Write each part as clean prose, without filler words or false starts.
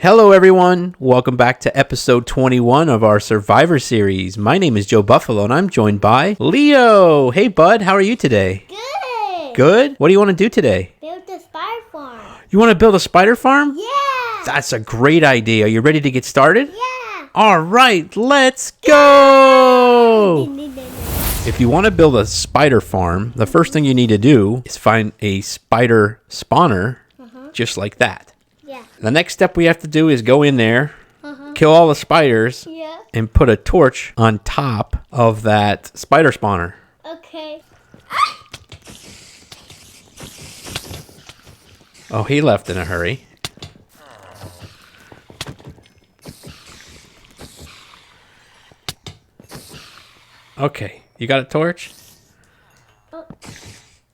Hello everyone, welcome back to episode 21 of our Survivor series. My name is Joe Buffalo and I'm joined by Leo. Hey bud, how are you today? Good. Good? What do you want to do today? Build a spider farm. You want to build a spider farm? Yeah. That's a great idea. Are you ready to get started? Yeah. All right, let's go! If you want to build a spider farm, the first thing you need to do is find a spider spawner just like that. Yeah. The next step we have to do is go in there, kill all the spiders, Yeah. and put a torch on top of that spider spawner. Okay. Oh, he left in a hurry. Okay, you got a torch? Oh.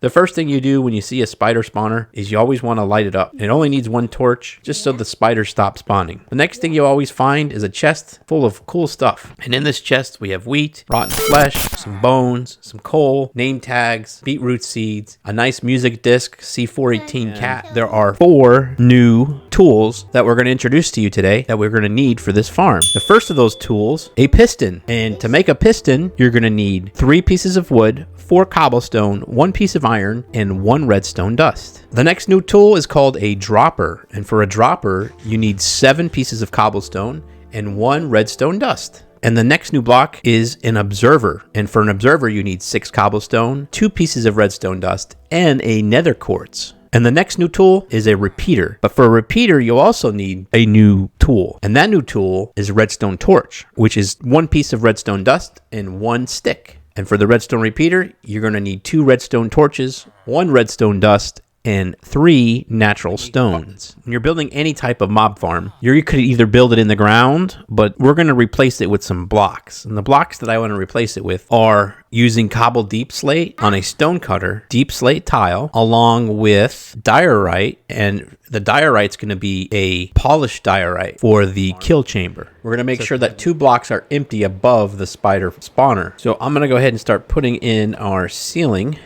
The first thing you do when you see a spider spawner is you always want to light it up. It only needs one torch just so the spiders stop spawning. The next thing you always find is a chest full of cool stuff. And in this chest we have wheat, rotten flesh, some bones, some coal, name tags, beetroot seeds, a nice music disc, C418 cat. There are 4 new tools that we're going to introduce to you today that we're going to need for this farm. The first of those tools, a piston. And to make a piston, you're going to need 3 pieces of wood, 4 cobblestone, 1 piece of iron, and 1 redstone dust. The next new tool is called a dropper, and for a dropper you need 7 pieces of cobblestone and 1 redstone dust. And the next new block is an observer, and for an observer you need 6 cobblestone, 2 pieces of redstone dust, and a nether quartz. And the next new tool is a repeater. But for a repeater, you'll also need a new tool. And that new tool is a redstone torch, which is 1 piece of redstone dust and 1 stick. And for the redstone repeater, you're going to need 2 redstone torches, 1 redstone dust, and 3 natural stones. When you're building any type of mob farm, you could either build it in the ground, but we're going to replace it with some blocks. And the blocks that I want to replace it with are using cobbled deep slate on a stone cutter, deep slate tile, along with diorite, and the diorite's going to be a polished diorite for the kill chamber. We're going to make sure that 2 blocks are empty above the spider spawner. So I'm going to go ahead and start putting in our ceiling.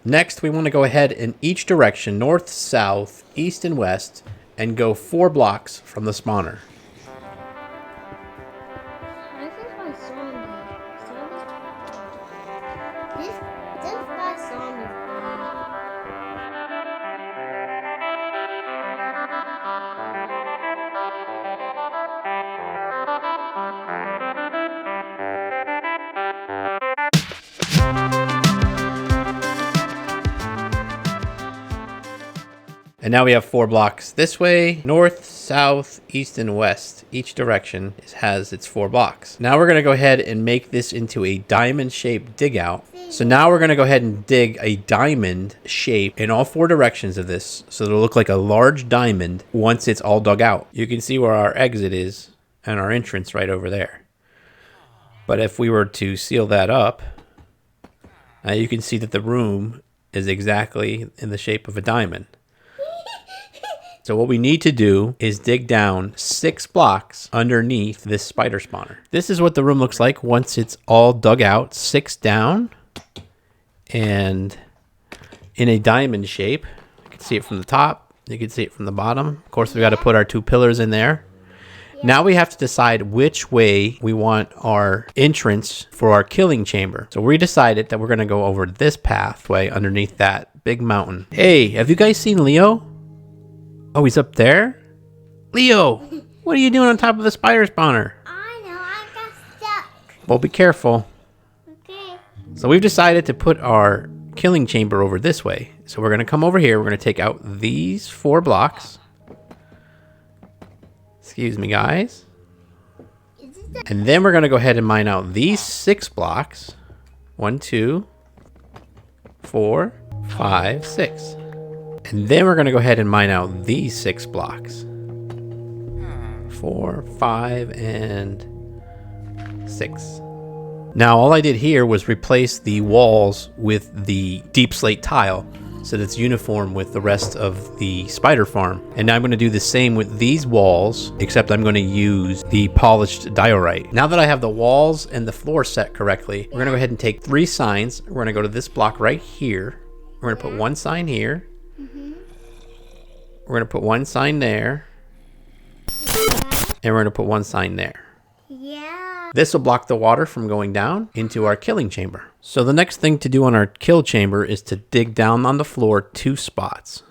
Next, we want to go ahead in each direction, north, south, east, and west, and go 4 blocks from the spawner. I think my zombie. This my zombie. And now we have 4 blocks this way, north, south, east, and west. Each direction has its 4 blocks. Now we're going to go ahead and make this into a diamond-shaped dig out. So now we're going to go ahead and dig a diamond shape in all 4 directions of this, so it'll look like a large diamond once it's all dug out. You can see where our exit is and our entrance right over there. But if we were to seal that up, now you can see that the room is exactly in the shape of a diamond. So what we need to do is dig down 6 blocks underneath this spider spawner. This is what the room looks like once it's all dug out, 6 down, and in a diamond shape. You can see it from the top, you can see it from the bottom. Of course, we got to put our 2 pillars in there. Now we have to decide which way we want our entrance for our killing chamber. So we decided that we're going to go over this pathway underneath that big mountain. Hey, have you guys seen Leo? Oh, he's up there? Leo, what are you doing on top of the spider spawner? I know, I got stuck. Well, be careful. Okay. So we've decided to put our killing chamber over this way. So we're going to come over here. We're going to take out these 4 blocks. Excuse me, guys. And then we're going to go ahead and mine out these 6 blocks. 1, 2, 4, 5, 6. And then we're going to go ahead and mine out these 6 blocks. 4, 5, and 6. Now all I did here was replace the walls with the deep slate tile so that it's uniform with the rest of the spider farm. And now I'm going to do the same with these walls, except I'm going to use the polished diorite. Now that I have the walls and the floor set correctly, we're going to go ahead and take 3 signs. We're going to go to this block right here. We're We're going to put one sign here. Mm-hmm. We're going to put one sign there. And we're going to put one sign there. Yeah. This will block the water from going down into our killing chamber. So the next thing to do on our kill chamber is to dig down on the floor 2 spots.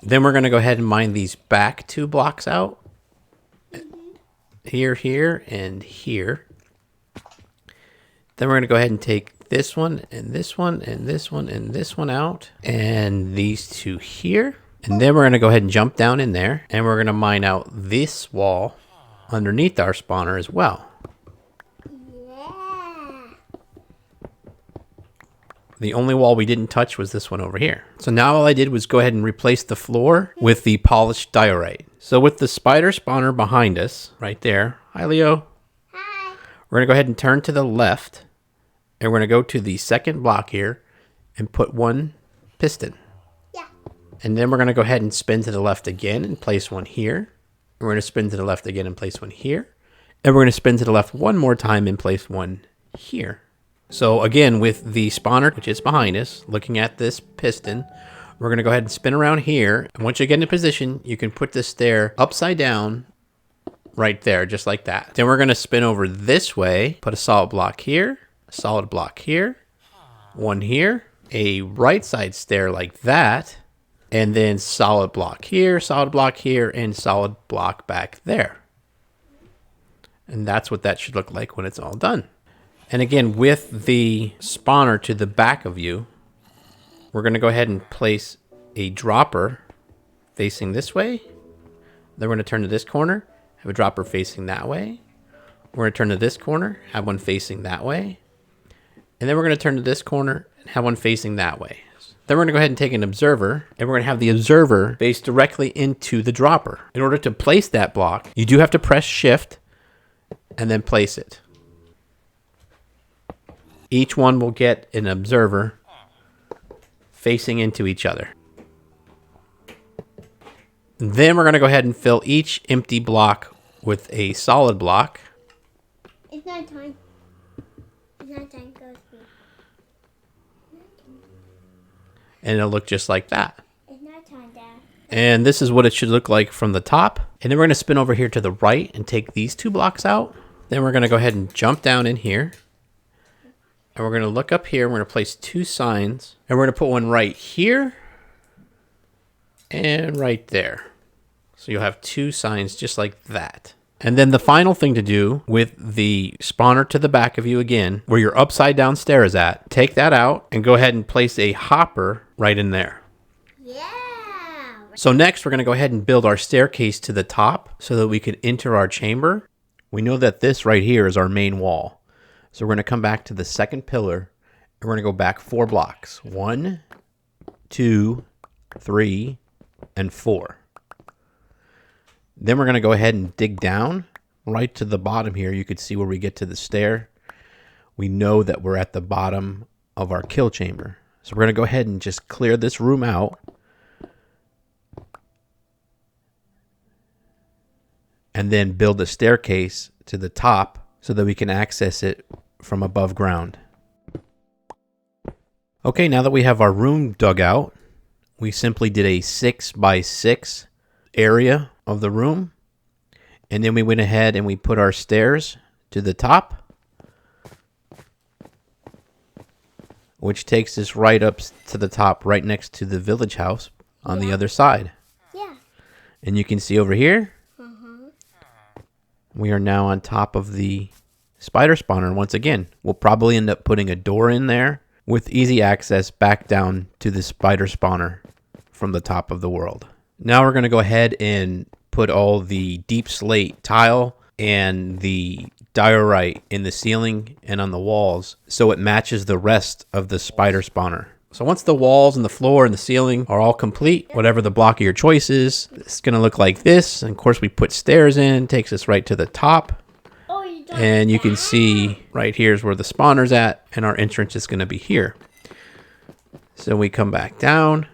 Then we're going to go ahead and mine these back 2 blocks out. Here, here, and here. Then we're going to go ahead and take this one, and this one, and this one, and this one out. And these 2 here. And then we're going to go ahead and jump down in there. And we're going to mine out this wall underneath our spawner as well. Yeah. The only wall we didn't touch was this one over here. So now all I did was go ahead and replace the floor with the polished diorite. So with the spider spawner behind us, right there. Hi, Leo. Hi. We're going to go ahead and turn to the left. And we're going to go to the second block here and put 1 piston. Yeah. And then we're going to go ahead and spin to the left again and place 1 here. We're going to spin to the left again and place 1 here. And we're going to spin to the left 1 more time and place 1 here. So again, with the spawner, which is behind us, looking at this piston, we're going to go ahead and spin around here. And once you get into position, you can put this stair upside down right there, just like that. Then we're going to spin over this way, put a solid block here, a solid block here, 1 here, a right side stair like that, and then solid block here, and solid block back there. And that's what that should look like when it's all done. And again, with the spawner to the back of you, we're going to go ahead and place a dropper facing this way. Then we're going to turn to this corner, have a dropper facing that way. We're going to turn to this corner, have one facing that way. And then we're going to turn to this corner and have one facing that way. Then we're going to go ahead and take an observer, and we're going to have the observer face directly into the dropper. In order to place that block, you do have to press shift and then place it. Each one will get an observer facing into each other. Then we're going to go ahead and fill each empty block with a solid block. It's not time. It's not time. Go speed. And it'll look just like that. It's not time, Dad. And this is what it should look like from the top. And then we're going to spin over here to the right and take these 2 blocks out. Then we're going to go ahead and jump down in here. And we're going to look up here. We're going to place 2 signs. And we're going to put one right here and right there. So you'll have 2 signs just like that. And then the final thing to do with the spawner to the back of you again, where your upside down stair is at, take that out and go ahead and place a hopper right in there. Yeah. So next we're going to go ahead and build our staircase to the top so that we can enter our chamber. We know that this right here is our main wall. So we're going to come back to the second pillar and we're going to go back 4 blocks. 1, 2, 3, and 4. Then we're going to go ahead and dig down right to the bottom here. You could see where we get to the stair. We know that we're at the bottom of our kill chamber. So we're going to go ahead and just clear this room out. And then build a staircase to the top so that we can access it from above ground. Okay, now that we have our room dug out, we simply did a 6 by 6 area of the room. And then we went ahead and we put our stairs to the top, which takes us right up to the top, right next to the village house on the other side. Yeah. And you can see over here, we are now on top of the spider spawner. Once again, we'll probably end up putting a door in there with easy access back down to the spider spawner from the top of the world. Now we're going to go ahead and put all the deep slate tile and the diorite in the ceiling and on the walls so it matches the rest of the spider spawner. So once the walls and the floor and the ceiling are all complete, whatever the block of your choice is, it's going to look like this. And of course we put stairs in, takes us right to the top. And you can see right here is where the spawner's at, and our entrance is going to be here. So we come back down.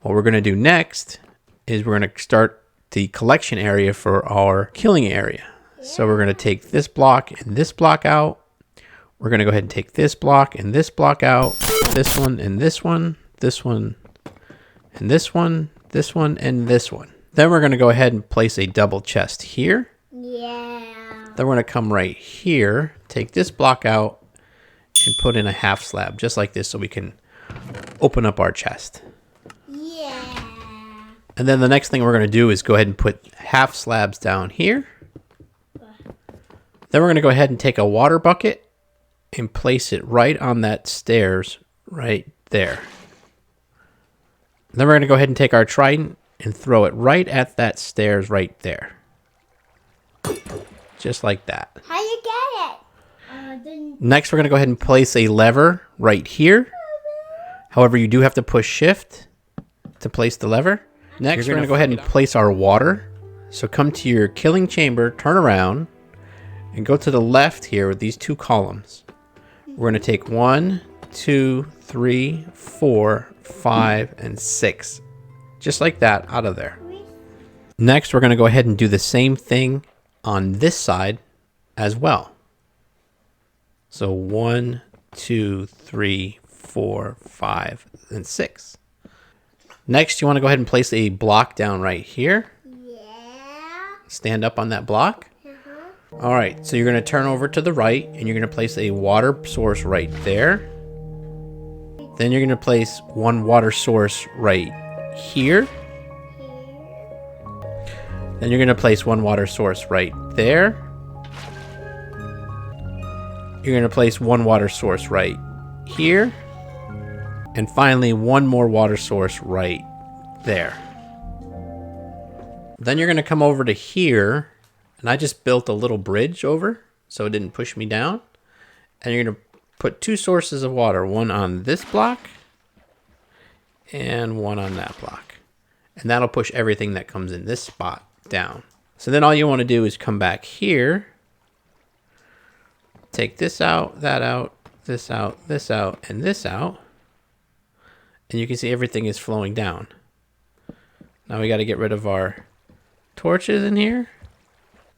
What we're going to do next is we're going to start the collection area for our killing area. So we're going to take this block and this block out. We're going to go ahead and take this block and this block out. This one and this one. This one and this one. This one and this one. Then we're going to go ahead and place a double chest here. Yeah. Then we're going to come right here, take this block out, and put in a half slab, just like this, so we can open up our chest. Yeah. And then the next thing we're going to do is go ahead and put half slabs down here. Then we're going to go ahead and take a water bucket and place it right on that stairs right there. Then we're going to go ahead and take our trident and throw it right at that stairs right there. Just like that. How you get it? Next, we're going to go ahead and place a lever right here. However, you do have to push shift to place the lever. Next, we're going to go ahead and place our water. So come to your killing chamber, turn around, and go to the left here with these two columns. We're going to take 1, 2, 3, 4, 5, and 6. Just like that out of there. Next, we're going to go ahead and do the same thing on this side as well. So 1, 2, 3, 4, 5, and 6. Next, you want to go ahead and place a block down right here. Yeah. Stand up on that block. All right, so you're going to turn over to the right, and you're going to place a water source right there. Then you're going to place one water source right here. Then you're going to place one water source right there. You're going to place one water source right here. And finally, one more water source right there. Then you're going to come over to here. And I just built a little bridge over so it didn't push me down. And you're going to put two sources of water, one on this block and one on that block. And that'll push everything that comes in this spot down. So then all you want to do is come back here, take this out, that out, this out, this out, and this out. And you can see everything is flowing down. Now we got to get rid of our torches in here.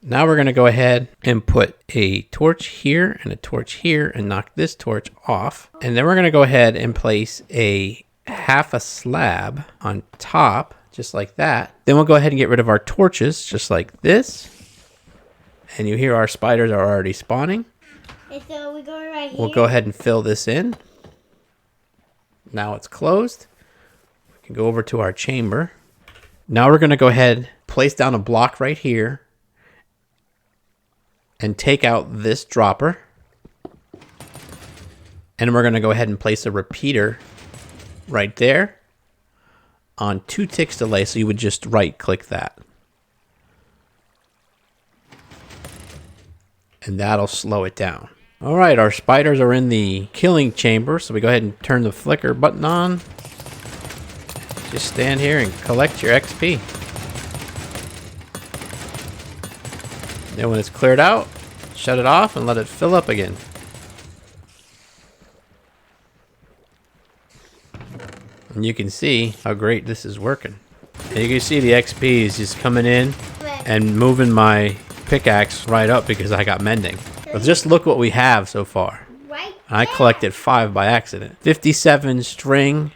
Now we're going to go ahead and put a torch here and a torch here and knock this torch off. And then we're going to go ahead and place a half a slab on top, just like that. Then we'll go ahead and get rid of our torches, just like this. And you hear our spiders are already spawning. And so we go right here. We'll go ahead and fill this in. Now it's closed. We can go over to our chamber. Now we're going to go ahead, place down a block right here, and take out this dropper. And we're going to go ahead and place a repeater right there on 2 ticks delay. So you would just right click that. And that'll slow it down. All right, our spiders are in the killing chamber. So we go ahead and turn the flicker button on. Just stand here and collect your XP. Then when it's cleared out, shut it off and let it fill up again. And you can see how great this is working. And you can see the XP is just coming in and moving my pickaxe right up because I got mending. But just look what we have so far. Right. I collected 5 by accident. 57 string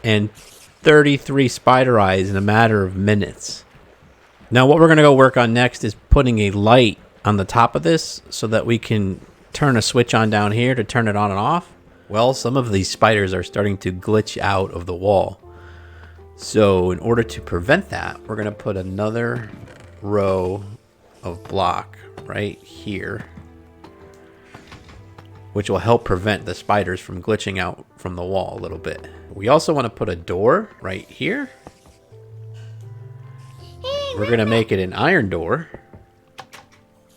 and 33 spider eyes in a matter of minutes. Now what we're going to go work on next is putting a light on the top of this so that we can turn a switch on down here to turn it on and off. Well, some of these spiders are starting to glitch out of the wall. So in order to prevent that, we're going to put another row of block right here, which will help prevent the spiders from glitching out from the wall a little bit. We also want to put a door right here. We're going to make it an iron door.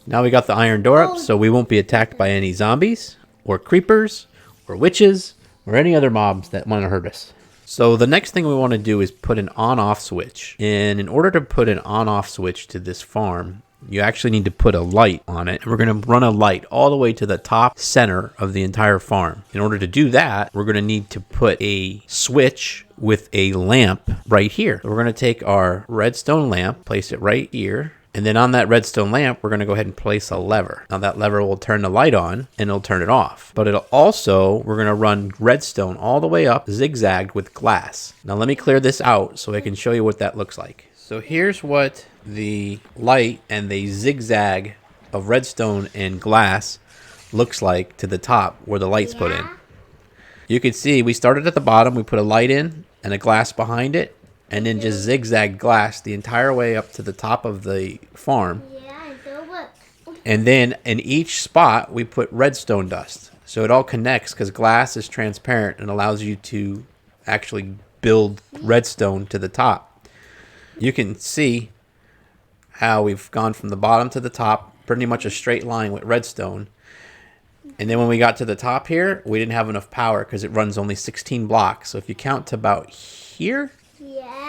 Now we got the iron door up, so we won't be attacked by any zombies or creepers or witches or any other mobs that want to hurt us. So the next thing we want to do is put an on-off switch. And in order to put an on-off switch to this farm, you actually need to put a light on it. And we're going to run a light all the way to the top center of the entire farm. In order to do that, we're going to need to put a switch with a lamp right here. So we're going to take our redstone lamp, place it right here. And then on that redstone lamp, we're going to go ahead and place a lever. Now that lever will turn the light on and it'll turn it off. But it'll also, we're going to run redstone all the way up, zigzagged with glass. Now let me clear this out so I can show you what that looks like. So here's what the light and the zigzag of redstone and glass looks like to the top where the light's put in. You can see we started at the bottom, we put a light in and a glass behind it, and then just zigzag glass the entire way up to the top of the farm. Yeah, so look. And then in each spot we put redstone dust. So it all connects because glass is transparent and allows you to actually build redstone to the top. You can see how we've gone from the bottom to the top, pretty much a straight line with redstone. And then when we got to the top here, we didn't have enough power because it runs only 16 blocks. So if you count to about here,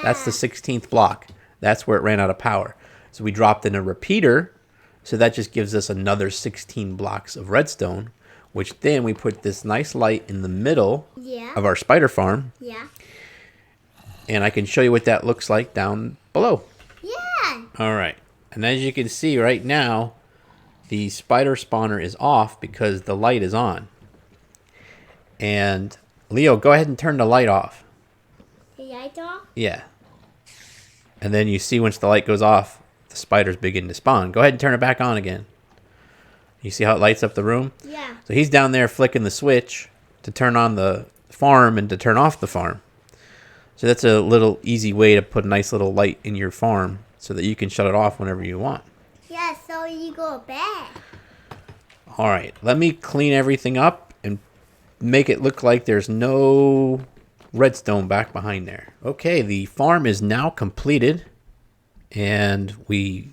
that's the 16th block. That's where it ran out of power. So we dropped in a repeater. So that just gives us another 16 blocks of redstone, which then we put this nice light in the middle of our spider farm. Yeah. And I can show you what that looks like down below. Yeah. All right. And as you can see right now, the spider spawner is off because the light is on. And Leo, go ahead and turn the light off. The light off? Yeah. And then you see once the light goes off, the spiders begin to spawn. Go ahead and turn it back on again. You see how it lights up the room? Yeah. So he's down there flicking the switch to turn on the farm and to turn off the farm. So that's a little easy way to put a nice little light in your farm so that you can shut it off whenever you want. Yeah, so you go back. All right, let me clean everything up and make it look like there's no redstone back behind there. Okay, the farm is now completed and we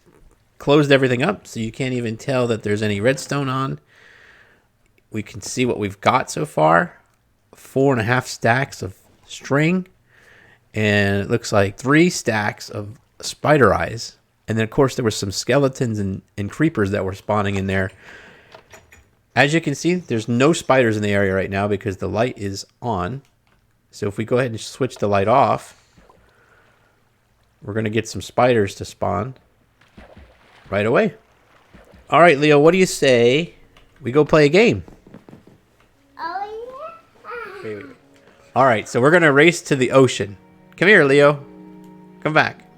closed everything up so you can't even tell that there's any redstone on. We can see what we've got so far. 4.5 stacks of string. And it looks like 3 stacks of spider eyes. And then, of course, there were some skeletons and creepers that were spawning in there. As you can see, there's no spiders in the area right now because the light is on. So if we go ahead and switch the light off, we're going to get some spiders to spawn right away. All right, Leo, what do you say we go play a game? Oh, yeah. Wait. All right, so we're going to race to the ocean. Come here, Leo. Come back.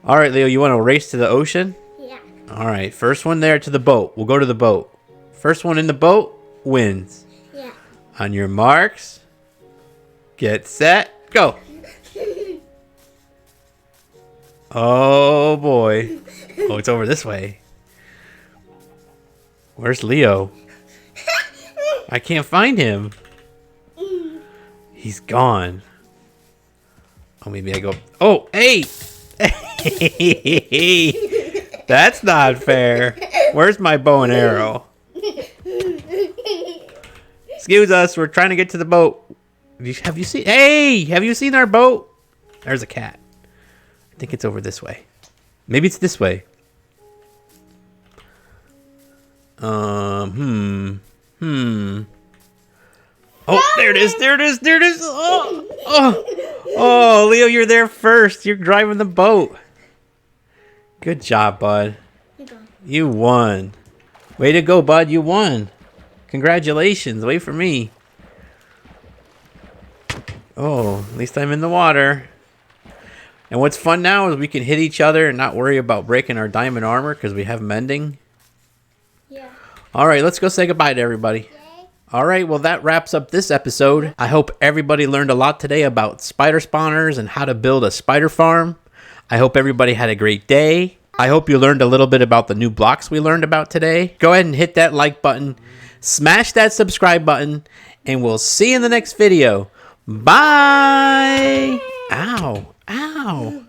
All right, Leo, you want to race to the ocean? Yeah. All right, first one there to the boat. We'll go to the boat. First one in the boat wins. Yeah. On your marks, get set, go. Oh, boy. Oh, it's over this way. Where's Leo? I can't find him. He's gone. Oh, maybe I go. Oh, hey! Hey! That's not fair. Where's my bow and arrow? Excuse us. We're trying to get to the boat. Have you seen? Hey! Have you seen our boat? There's a cat. I think it's over this way. Maybe it's this way. Oh, there it is. There it is. There it is. Oh, Leo, you're there first. You're driving the boat. Good job, bud. You won. Way to go, bud. You won. Congratulations. Wait for me. Oh, at least I'm in the water. And what's fun now is we can hit each other and not worry about breaking our diamond armor because we have mending. Yeah. All right, let's go say goodbye to everybody. All right, well, that wraps up this episode. I hope everybody learned a lot today about spider spawners and how to build a spider farm. I hope everybody had a great day. I hope you learned a little bit about the new blocks we learned about today. Go ahead and hit that like button, smash that subscribe button, and we'll see you in the next video. Bye! Ow, ow.